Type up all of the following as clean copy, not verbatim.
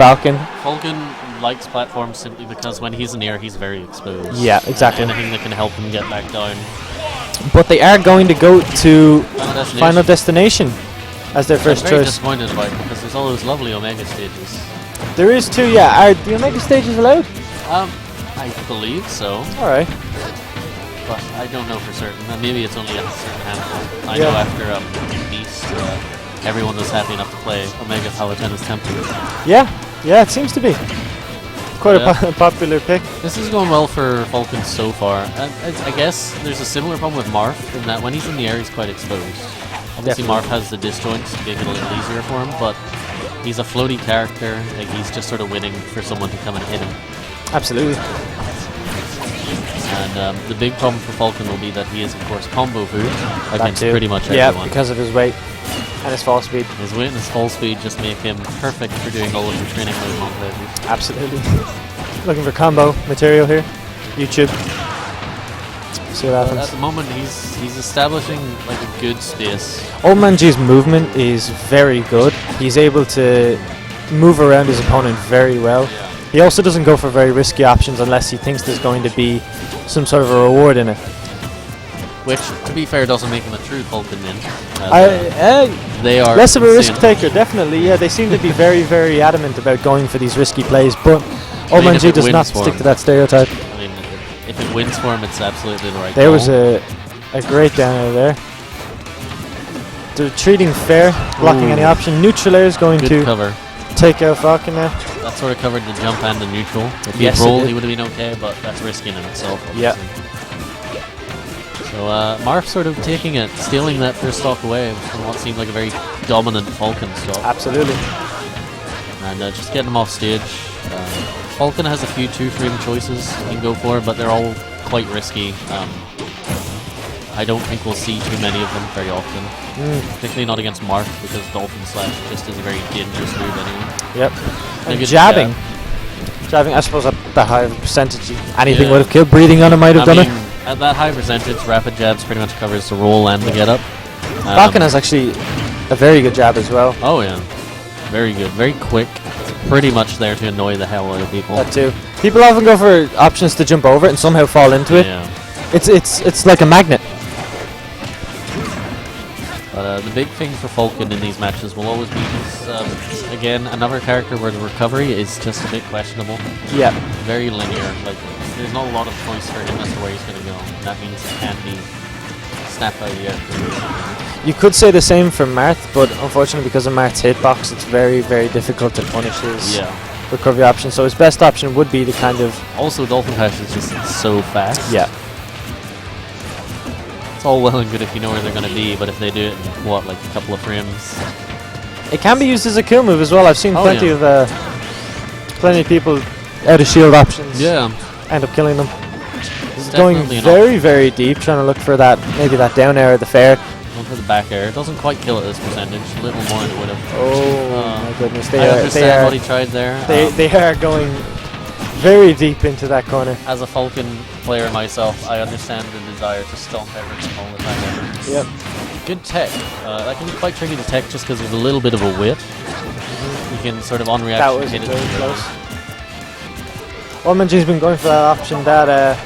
Falcon. Falcon likes platforms simply because when he's in the air, he's very exposed. Yeah, exactly. Anything that can help him get back down. But they are going to go to Final Destination as their first I'm very choice. disappointed about it because there's all those lovely Omega stages. There is two, yeah. Are the Omega stages allowed? I believe so. Alright. But I don't know for certain. Maybe it's only a certain handful. I Yeah. know after Beast, everyone was happy enough to play Omega Paladin as Templar. Yeah, it seems to be. Quite a popular pick. This is going well for Falcon so far. I guess there's a similar problem with Marth in that when he's in the air, he's quite exposed. Obviously, Marth has the disjoints to make it a little easier for him, but he's a floaty character. Like, he's just sort of waiting for someone to come and hit him. Absolutely. And the big problem for Falcon will be that he is, of course, combo food against pretty much everyone. Yeah, because of his weight and his fall speed. His weight and his fall speed just make him perfect for doing all of your training mode montages. Absolutely. Looking for combo material here. YouTube. See what happens. At the moment, he's establishing like a good space. Old Man G's movement is very good. He's able to move around his opponent very well. Yeah. He also doesn't go for very risky options unless he thinks there's going to be some sort of a reward in it. Which, to be fair, doesn't make him a true Falcon min. They are less of a risk insane. taker, definitely. Yeah, they seem to be very, very adamant about going for these risky plays, but Old Man G does not stick to that stereotype. I mean, if it wins for him, it's absolutely the right There call. was a great downer there. They're treating fair, blocking any option. Neutral air is going good to cover. take out Falcon now. That sort of covered the jump and the neutral. If Yes, he'd it rolled, did. he would have been okay, but that's risky in itself. Yeah. Obviously. So Marth sort of taking it, stealing that first stock away from what seemed like a very dominant Falcon stock. Absolutely. And just getting him off stage. Falcon has a few 2-frame choices he can go for, but they're all quite risky. I don't think we'll see too many of them very often. Particularly not against Marth, because Dolphin Slash just is a very dangerous move anyway. Yep. They And get jabbing. jab. Jabbing, I suppose at that high of a percentage, anything Yeah. would have killed. Breathing on it might have done it. At that high percentage, rapid jabs pretty much covers the roll and the get up. Falcon has actually a very good jab as well. Oh yeah, very good, very quick. Pretty much there to annoy the hell out of people. That too. People often go for options to jump over it and somehow fall into it. Yeah. It's like a magnet. But the big thing for Falcon in these matches will always be his, again, another character where the recovery is just a bit questionable. Yeah. Very linear. Like, there's not a lot of choice for him as to where he's going to go. And that means he can be snapped out of the air. You could say the same for Marth, but unfortunately because of Marth's hitbox, it's very, very difficult to punish his recovery option. So his best option would be to kind of... Also, Dolphin Dash is just so fast. Yeah. It's all well and good if you know where they're going to be, but if they do it in, what, like a couple of frames? It can be used as a kill move as well. I've seen plenty of people out of shield options end up killing them. He's going very, very deep, trying to look for that, maybe that down air or the fair. Going for the back air. It doesn't quite kill at this percentage. A little more than it would have. Oh my goodness. I understand what he tried there. They are going very deep into that corner. As a Falcon player myself, I understand the desire to stomp everything all the time. Yep. Good tech. That can be quite tricky to tech just because there's a little bit of a whip. You can sort of on reaction That was hit it. very close. Old Man G's been going for that option, that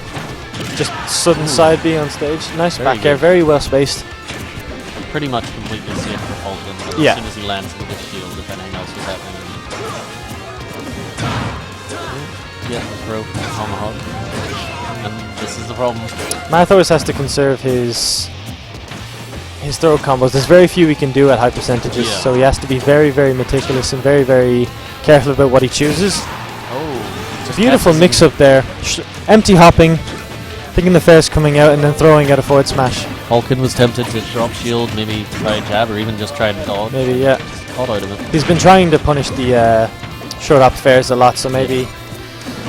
just sudden side B on stage. Nice Very back air, good. very well spaced. Pretty much completely safe for Falcon. But Yeah. as soon as he lands with his shield, if anything else was happening. Yeah, throw tomahawk. And this is the problem. Marth always has to conserve his throw combos. There's very few he can do at high percentages, so he has to be very, very meticulous and very, very careful about what he chooses. Oh, just Beautiful mix-up there. Empty hopping, thinking the fair's coming out, and then throwing out a forward smash. Falcon was tempted to drop shield, maybe try a jab, or even just try and dodge. Maybe, yeah. Just caught out of it. He's been trying to punish the short up fairs a lot, so maybe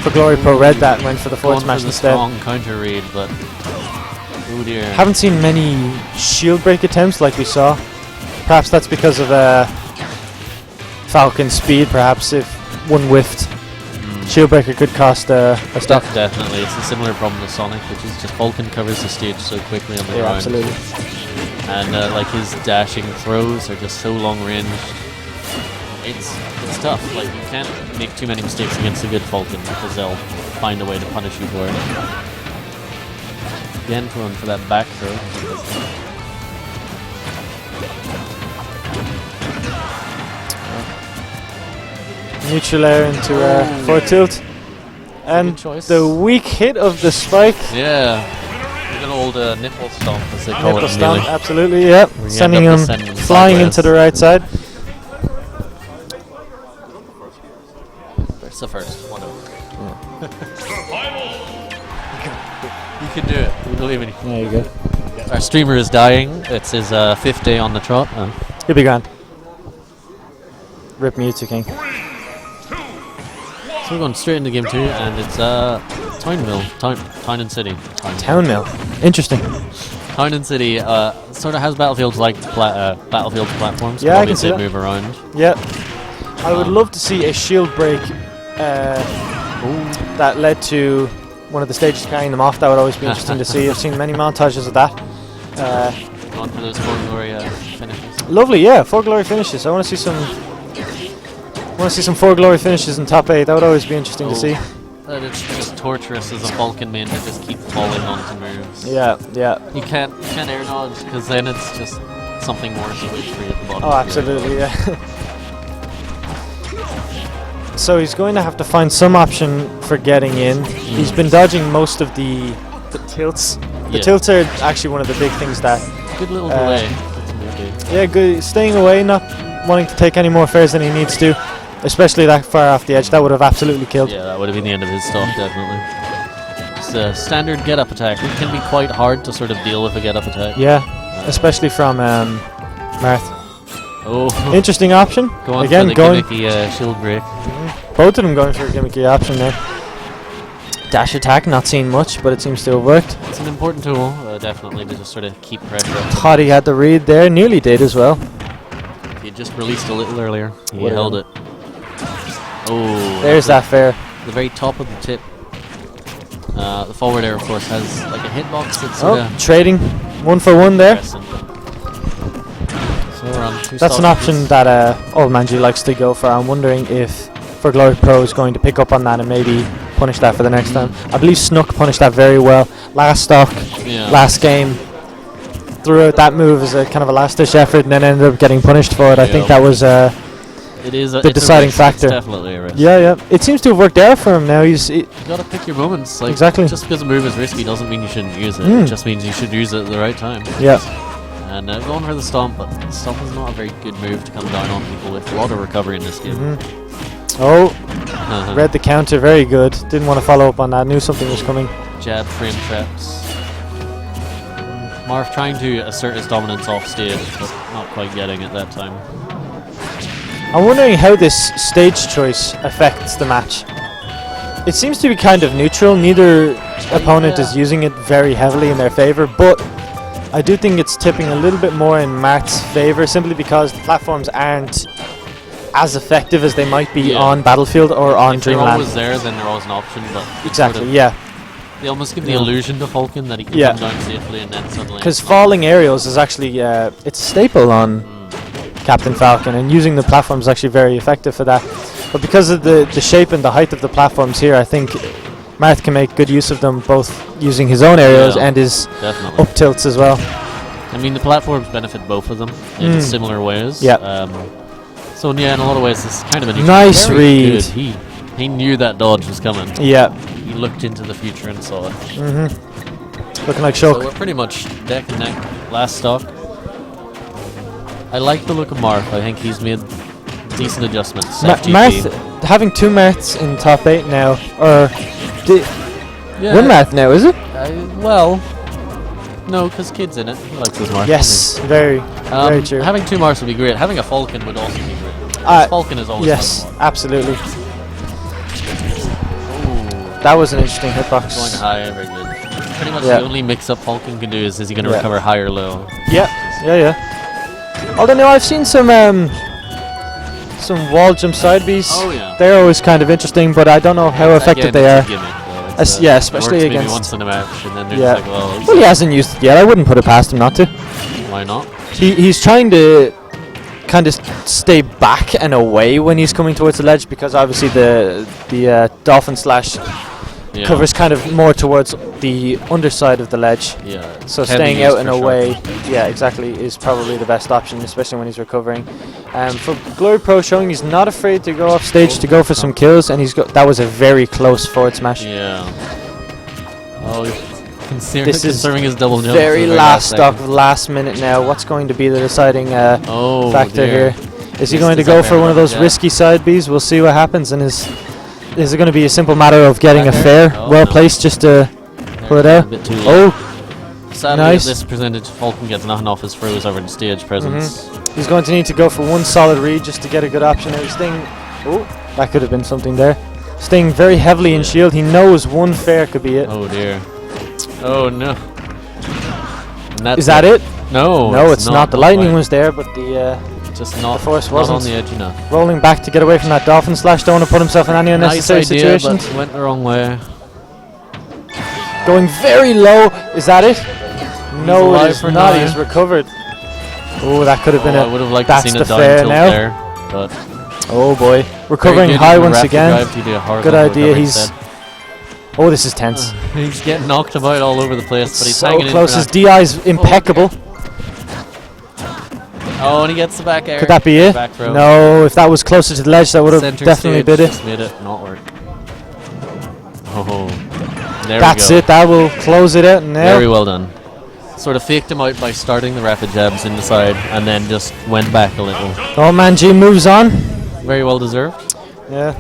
for Glory Pro read that and went for the forward smash instead. Strong counter read, but oh dear. Haven't seen many shield break attempts like we saw. Perhaps that's because of Falcon's speed, perhaps if one whiffed. Shield breaker could cost a stock. Definitely, it's a similar problem to Sonic, which is just Falcon covers the stage so quickly on the ground. Absolutely. And like his dashing throws are just so long range. it's tough. Like, you can't make too many mistakes against a good Falcon because they'll find a way to punish you for it. Again, going for that back throw. Neutral air into forward tilt. And the weak hit of the spike. Yeah. Good old nipple stomp, as they call nipple it. Stomp, absolutely, yeah. Sending him flying into the right side. It's the first, whatever. You can do it. We believe in you. There you go. Our streamer is dying. It's his 5th day on the trot. He'll be grand. Rip Mewtwo King. So we're going straight into game 2, and it's Town and City. Town Mill. Interesting. Town and City sort of has battlefields like Battlefield platforms. Yeah, I can see that. Move around. Yeah. I would love to see a shield break that led to one of the stages carrying them off. That would always be interesting to see. I've seen many montages of that. On for those 4 glory finishes. Lovely, yeah. 4 glory finishes. I want to see some. I want to see some 4 glory finishes in top 8. That would always be interesting to see. It's just torturous as a Falcon main to just keep falling onto moves. Yeah, yeah. You can't air dodge because then it's just something worse to wait for you at the bottom. Oh, absolutely, yeah. So he's going to have to find some option for getting in. He's been dodging most of the tilts. The tilts are actually one of the big things that. Good little delay. Yeah, good. Staying away, not wanting to take any more fares than he needs to. Especially that far off the edge, that would have absolutely killed. Yeah, that would have been the end of his stock, definitely. It's a standard get-up attack. It can be quite hard to sort of deal with a get-up attack. Yeah, especially from Marth. Oh, interesting option. Go on again, for the gimmicky shield break. Both of them going for a gimmicky option there. Dash attack, not seen much, but it seems to have worked. It's an important tool, definitely, to just sort of keep pressure up. Thought he had the read there, nearly did as well. He just released a little earlier. He held it. Oh, there's that fair. The very top of the tip. The forward air, of course, has like a hitbox that's sort of trading 1 for 1 there. So we're on 2 that's an option that Old Manji likes to go for. I'm wondering if For Glory Pro is going to pick up on that and maybe punish that for the next time. I believe Snook punished that very well. Last stock, last game, threw out that move as a kind of a last-ditch effort and then ended up getting punished for it. I think that was the deciding factor. It's definitely a risk. Yeah, yeah. It seems to have worked out for him now. You got to pick your moments. Like, exactly. Just because a move is risky doesn't mean you shouldn't use it. It just means you should use it at the right time. Yeah. And going for the stomp, but stomp is not a very good move to come down on people with. A lot of recovery in this game. Oh, read the counter, very good. Didn't want to follow up on that, knew something was coming. Jab frame traps. Marth trying to assert his dominance off stage, but not quite getting it that time. I'm wondering how this stage choice affects the match. It seems to be kind of neutral. Neither opponent is using it very heavily in their favor, but I do think it's tipping a little bit more in Marth's favor simply because the platforms aren't as effective as they might be on Battlefield or on Dreamland. If they're always there, then they're always an option, but exactly, sort of they almost give the illusion to Falcon that he can come down safely and then suddenly. Because falling aerials is actually it's a staple on Captain Falcon, and using the platform is actually very effective for that. But because of the shape and the height of the platforms here, I think Marth can make good use of them, both using his own aerials and his up tilts as well. I mean, the platforms benefit both of them in similar ways. Yeah. So yeah, in a lot of ways, it's kind of a nice read. He knew that dodge was coming. Yeah. He looked into the future and saw it. Looking like Shulk. So we're pretty much neck and neck. Last stock. I like the look of Marth. I think he's made decent adjustments. Marth, having 2 Marths in top 8 now, or one Marth now, is it? Well, no, because Kid's in it. He likes his Marth. Yes, very true. Having 2 Marths would be great. Having a Falcon would also be great. Falcon is always absolutely. That was an interesting hitbox. Going high, very good. Pretty much the only mix-up Falcon can do is he going to recover high or low? Yeah. Although now I've seen some wall jump side Bs. Oh yeah. They're always kind of interesting, but I don't know how effective they are. Especially against. Maybe once in a match, and then there's like, well, he hasn't used it yet. I wouldn't put it past him not to. Why not? He's trying to kind of stay back and away when he's coming towards the ledge, because obviously the dolphin slash covers kind of more towards the underside of the ledge. Yeah. So staying out and away, yeah, exactly, is probably the best option, especially when he's recovering. For Glory Pro showing he's not afraid to go off stage to go for some kills, and that was a very close forward smash. Yeah. Oh, this is considering his double jump. Very last stock, last minute now. What's going to be the deciding factor here? Is he going to go for one of those risky side Bs? We'll see what happens. And is it going to be a simple matter of getting a fair, well placed just to pull it out? Sadly, nice. At this percentage, Falcon gets nothing off his froze over the stage presence. He's going to need to go for one solid read just to get a good option. Now he's staying. Oh, that could have been something there. Staying very heavily in shield. He knows one fair could be it. Oh dear. Oh no. Is that it? No. No, it's not. The lightning was there, but the force wasn't. On the edge enough. Rolling back to get away from that dolphin slash. Don't want to put himself in any unnecessary situations. But went the wrong way. Going very low. Is that it? No, it is not. He's recovered. Oh, that could have been I would have liked that's to see the a fair tilt now. there, but oh boy, recovering high once again. Good idea. He's. Oh, this is tense. He's getting knocked about all over the place, but he's so hanging close. in. His DI's impeccable. Oh, and he gets the back air. Could that be it? No, if that was closer to the ledge, that would have definitely been it. Just made it not work. Oh, there that's we go. it. That will close it out now. Very well done. Sort of faked him out by starting the rapid jabs in the side and then just went back a little. Oh man, G moves on. Very well deserved. Yeah.